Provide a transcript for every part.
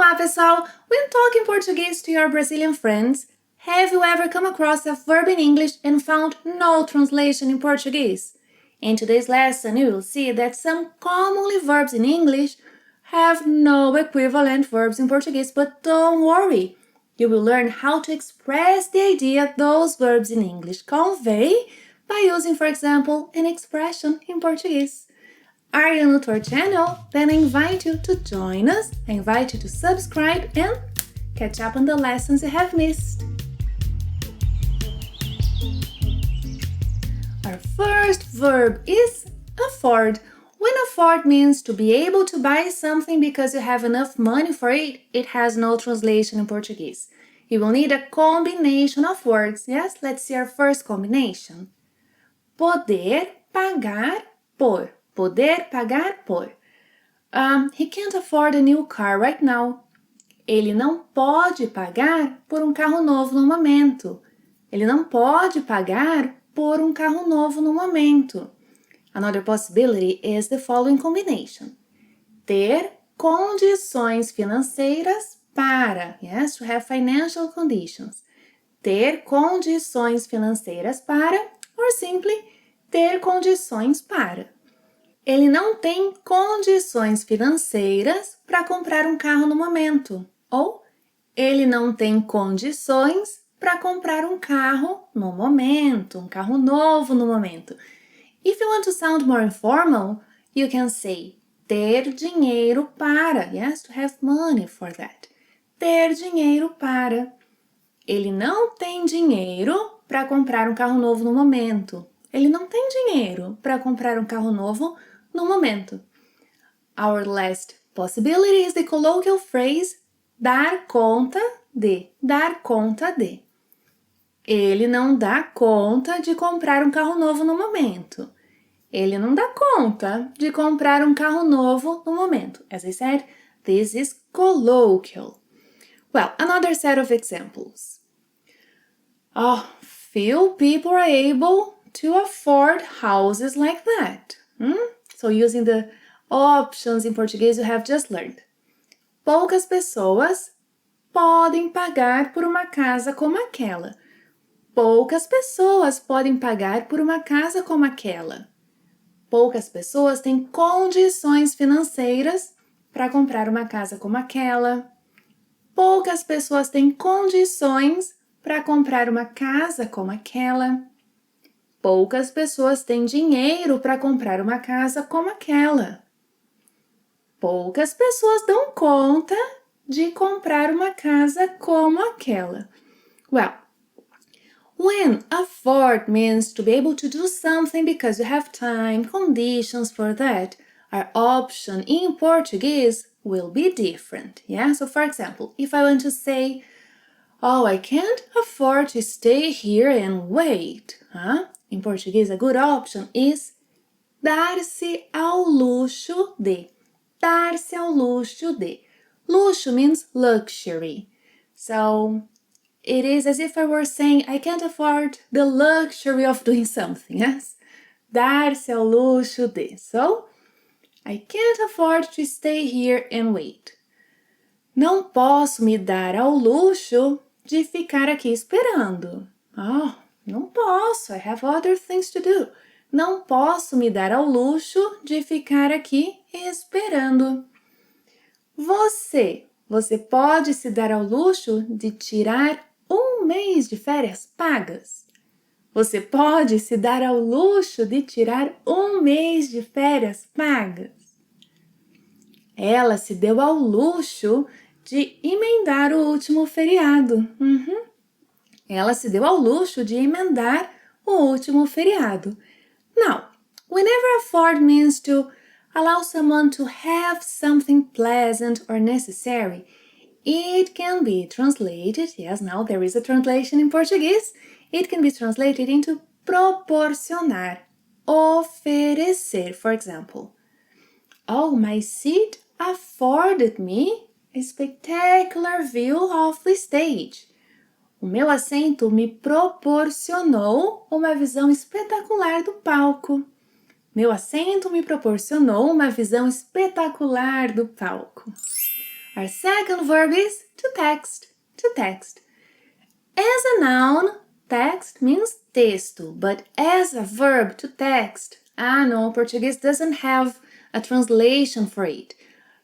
Olá, pessoal! When talking Portuguese to your Brazilian friends, have you ever come across a verb in English and found no translation in Portuguese? In today's lesson, you will see that some commonly verbs in English have no equivalent verbs in Portuguese, but don't worry! You will learn how to express the idea those verbs in English convey by using, for example, an expression in Portuguese. Are you new to our channel? Then I invite you to join us, I invite you to subscribe and catch up on the lessons you have missed. Our first verb is afford. When afford means to be able to buy something because you have enough money for it, it has no translation in Portuguese. You will need a combination of words. Yes, let's see our first combination. Poder pagar por. Poder pagar por. He can't afford a new car right now. Ele não pode pagar por carro novo no momento. Ele não pode pagar por carro novo no momento. Another possibility is the following combination. Ter condições financeiras para. Yes, to have financial conditions. Ter condições financeiras para, or simply, ter condições para. Ele não tem condições financeiras para comprar carro no momento. Ou, ele não tem condições para comprar carro no momento, carro novo no momento. If you want to sound more informal, you can say ter dinheiro para. Yes, to have money for that. Ter dinheiro para. Ele não tem dinheiro para comprar carro novo no momento. Ele não tem dinheiro para comprar carro novo no momento. Our last possibility is the colloquial phrase dar conta de. Dar conta de. Ele não dá conta de comprar carro novo no momento. Ele não dá conta de comprar carro novo no momento. As I said, this is colloquial. Well, another set of examples. Few people are able to afford houses like that. So using the options in Português you have just learned. Poucas pessoas podem pagar por casa como aquela. Poucas pessoas podem pagar por casa como aquela. Poucas pessoas têm condições financeiras para comprar casa como aquela. Poucas pessoas têm condições para comprar casa como aquela. Poucas pessoas têm dinheiro para comprar casa como aquela. Poucas pessoas dão conta de comprar casa como aquela. Well, when afford means to be able to do something because you have time, conditions for that, our option in Portuguese will be different. Yeah, so for example, if I want to say, I can't afford to stay here and wait. In Português, a good option is dar-se ao luxo de. Dar-se ao luxo de. Luxo means luxury. So, it is as if I were saying, I can't afford the luxury of doing something, yes? Dar-se ao luxo de. So, I can't afford to stay here and wait. Não posso me dar ao luxo de ficar aqui esperando. Não posso, I have other things to do. Não posso me dar ao luxo de ficar aqui esperando. Você pode se dar ao luxo de tirar mês de férias pagas? Você pode se dar ao luxo de tirar mês de férias pagas? Ela se deu ao luxo de emendar o último feriado. Ela se deu ao luxo de emendar o último feriado. Now, whenever afford means to allow someone to have something pleasant or necessary, it can be translated, yes, now there is a translation in Portuguese, it can be translated into proporcionar, oferecer. For example, my seat afforded me a spectacular view of the stage. O meu assento me proporcionou uma visão espetacular do palco. Meu assento me proporcionou uma visão espetacular do palco. Our second verb is to text, to text. As a noun, text means texto, but as a verb to text, no, Portuguese doesn't have a translation for it.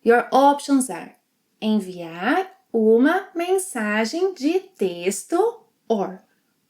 Your options are enviar uma mensagem de texto or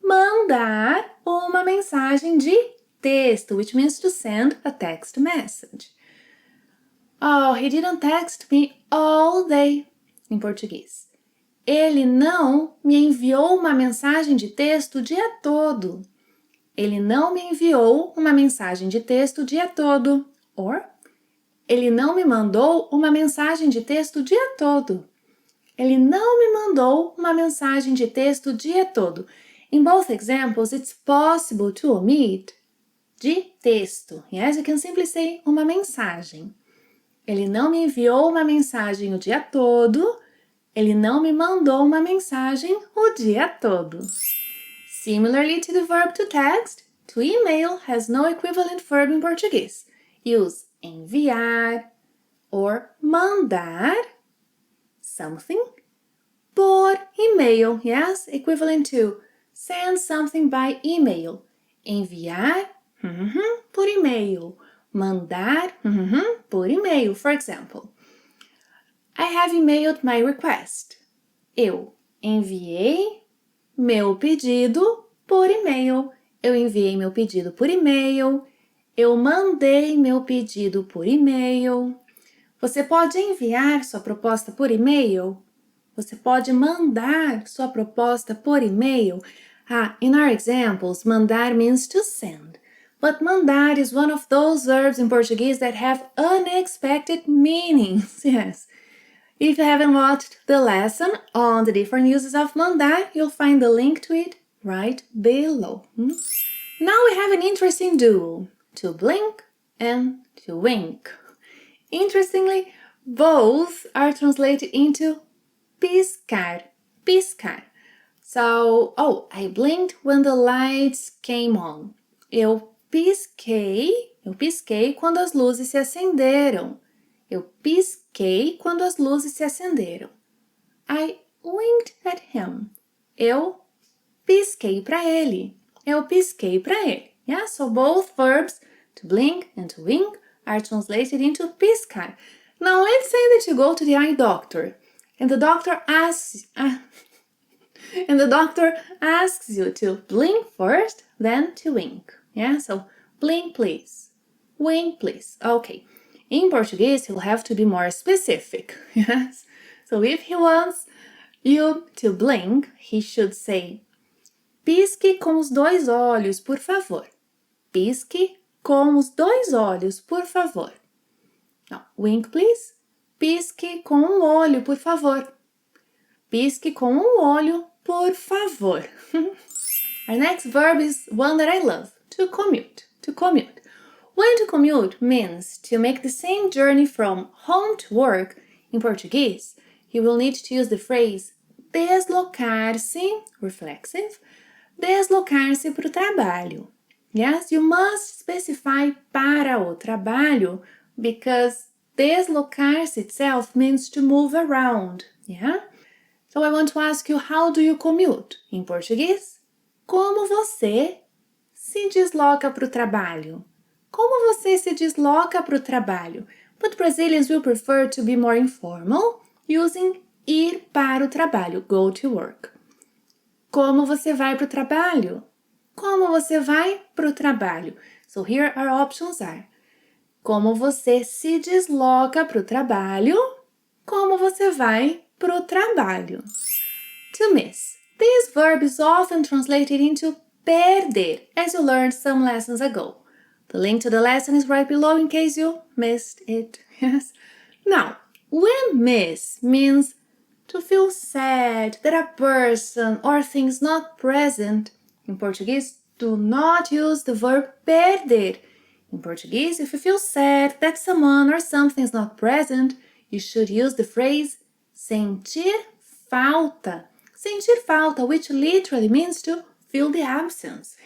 mandar uma mensagem de texto, which means to send a text message. Oh, he didn't text me all day, em português. Ele não me enviou uma mensagem de texto o dia todo. Ele não me enviou uma mensagem de texto o dia todo. Or, ele não me mandou uma mensagem de texto o dia todo. Ele não me mandou uma mensagem de texto o dia todo. In both examples, it's possible to omit de texto. Yes, you can simply say uma mensagem. Ele não me enviou uma mensagem o dia todo. Ele não me mandou uma mensagem o dia todo. Similarly to the verb to text, to email has no equivalent verb in Portuguese. Use enviar or mandar something por email. Yes, equivalent to send something by email. Enviar por e-mail. Mandar por e-mail. For example, I have emailed my request. Eu enviei meu pedido por e-mail. Eu enviei meu pedido por e-mail. Eu mandei meu pedido por e-mail. Você pode enviar sua proposta por e-mail? Você pode mandar sua proposta por e-mail? In our examples, mandar means to send. But mandar is one of those verbs in Portuguese that have unexpected meanings. Yes. If you haven't watched the lesson on the different uses of mandar, you'll find the link to it right below. Now we have an interesting duo, to blink and to wink. Interestingly, both are translated into piscar, piscar. So, I blinked when the lights came on. Eu pisquei quando as luzes se acenderam. Eu pisquei quando as luzes se acenderam. I winked at him. Eu pisquei para ele. Eu pisquei para ele. Yeah, so both verbs, to blink and to wink, are translated into piscar. Now let's say that you go to the eye doctor and the doctor asks you to blink first, then to wink. Yeah, so blink please. Wink please. Okay. In Portuguese, he'll have to be more specific. Yes. So if he wants you to blink, he should say pisque com os dois olhos, por favor. Pisque com os dois olhos, por favor. Now, wink, please. Pisque com um olho, por favor. Pisque com um olho, por favor. Our next verb is one that I love, to commute, to commute. When to commute means to make the same journey from home to work, in Portuguese, you will need to use the phrase deslocar-se, reflexive, deslocar-se para o trabalho. Yes, you must specify para o trabalho because deslocar-se itself means to move around. Yeah? So I want to ask you, how do you commute? Em português, como você se desloca para o trabalho? Como você se desloca para o trabalho? But Brazilians will prefer to be more informal, using ir para o trabalho, go to work. Como você vai para o trabalho? Como você vai para o trabalho? So here our options are: como você se desloca para o trabalho? Como você vai para o trabalho? To miss. This verb is often translated into perder, as you learned some lessons ago. The link to the lesson is right below in case you missed it. Yes. Now, when miss means to feel sad that a person or thing is not present, in Portuguese, do not use the verb perder. In Portuguese, if you feel sad that someone or something is not present, you should use the phrase sentir falta. Sentir falta, which literally means to feel the absence.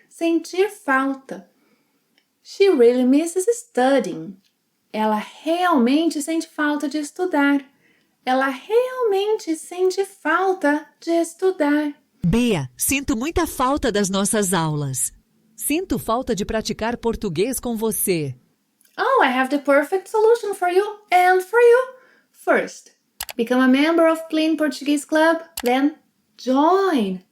Sentir falta. She really misses studying. Ela realmente sente falta de estudar. ela realmente sente falta de estudar. Bea, sinto muita falta das nossas aulas. Sinto falta de praticar português com você. Oh, I have the perfect solution for you and for you. First, become a member of Clean Portuguese Club. Then, join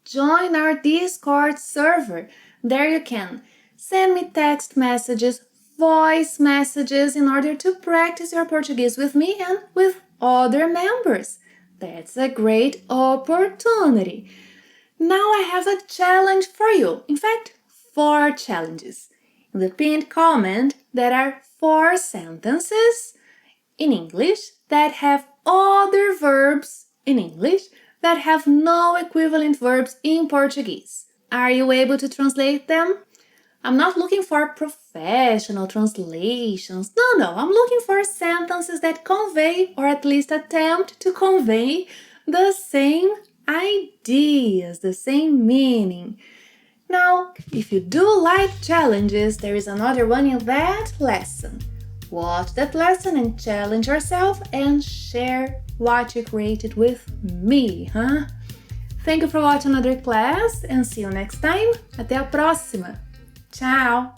our Discord server. There you can send me text messages, voice messages in order to practice your Portuguese with me and with other members. That's a great opportunity. Now I have a challenge for you. In fact, 4 challenges. In the pinned comment, there are 4 sentences in English that have other verbs in English that have no equivalent verbs in Portuguese. Are you able to translate them? I'm not looking for professional translations. No, I'm looking for sentences that convey, or at least attempt to convey, the same ideas, the same meaning. Now, if you do like challenges, there is another one in that lesson. Watch that lesson and challenge yourself and share what you created with me, huh? Thank you for watching another class and see you next time. Até a próxima! Tchau!